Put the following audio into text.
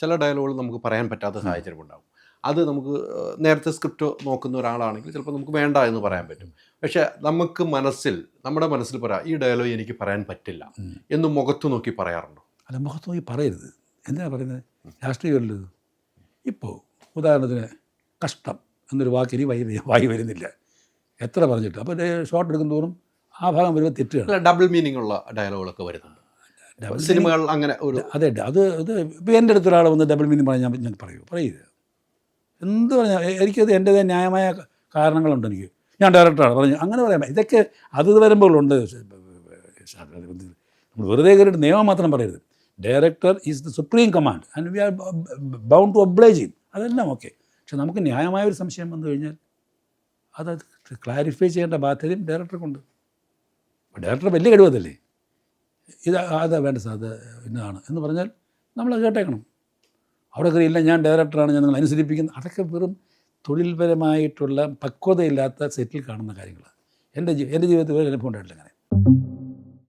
ചില ഡയലോഗുകൾ നമുക്ക് പറയാൻ പറ്റാത്ത സാഹചര്യം ഉണ്ടാകും. അത് നമുക്ക് നേരത്തെ സ്ക്രിപ്റ്റ് നോക്കുന്ന ഒരാളാണെങ്കിൽ ചിലപ്പോൾ നമുക്ക് വേണ്ട എന്ന് പറയാൻ പറ്റും. പക്ഷേ നമുക്ക് നമ്മുടെ മനസ്സിൽ പറയാം ഈ ഡയലോഗ് എനിക്ക് പറയാൻ പറ്റില്ല എന്ന് മുഖത്ത് നോക്കി പറയാറുണ്ടോ? അല്ല, മുഖത്ത് നോക്കി പറയരുത്. എന്തിനാണ് പറയുന്നത്? രാഷ്ട്രീയമല്ലോ. ഇപ്പോൾ ഉദാഹരണത്തിന് കഷ്ടം എന്നൊരു വാക്കിനി വായി വരുന്നില്ല, എത്ര പറഞ്ഞിട്ട്. അപ്പോൾ ഷോട്ട് എടുക്കും തോറും ആ ഭാഗം വരുമ്പോൾ തെറ്റുകയാണ്. ഡബിൾ മീനിങ് ഉള്ള ഡയലോഗുകളൊക്കെ വരുന്നുണ്ട് സിനിമകൾ. അങ്ങനെ ഒരു അതെ, അത് ഇപ്പോൾ എൻ്റെ അടുത്തൊരാൾ വന്ന് ഡബിൾ മീനിങ് പറഞ്ഞാൽ ഞാൻ പറയരുത്. എന്ത് പറഞ്ഞാൽ എനിക്കത് എൻ്റേതായ ന്യായമായ കാരണങ്ങളുണ്ട്. ഞാൻ ഡയറക്ടറാണ് പറഞ്ഞു അങ്ങനെ പറയാം. ഇതൊക്കെ അത് വരുമ്പോഴുണ്ട്. നമ്മൾ വെറുതെ കയറിയിട്ട് നിയമം മാത്രം പറയരുത്. Director is the supreme command and we are bound to oblige him. അതെല്ലാം ഓക്കെ. പക്ഷെ നമുക്ക് ന്യായമായ ഒരു സംശയം വന്നു കഴിഞ്ഞാൽ അത് ക്ലാരിഫൈ ചെയ്യേണ്ട ബാധ്യതയും ഡയറക്ടർക്കുണ്ട്. അപ്പോൾ ഡയറക്ടർ വലിയ കഴിവതല്ലേ, അതാ വേണ്ട സാർ, അത് ഇന്നതാണ് എന്ന് പറഞ്ഞാൽ നമ്മൾ കേട്ടേക്കണം. അവിടെ കയറിയില്ല ഞാൻ ഡയറക്ടറാണ്, ഞാൻ നിങ്ങൾ അനുസരിപ്പിക്കുന്നു. അതൊക്കെ വെറും തൊഴിൽപരമായിട്ടുള്ള പക്വതയില്ലാത്ത സെറ്റിൽ കാണുന്ന കാര്യങ്ങളാണ്. എൻ്റെ ജീവിതത്തിൽ ഒരു അനുഭവം ഉണ്ടായിട്ടില്ല അങ്ങനെ.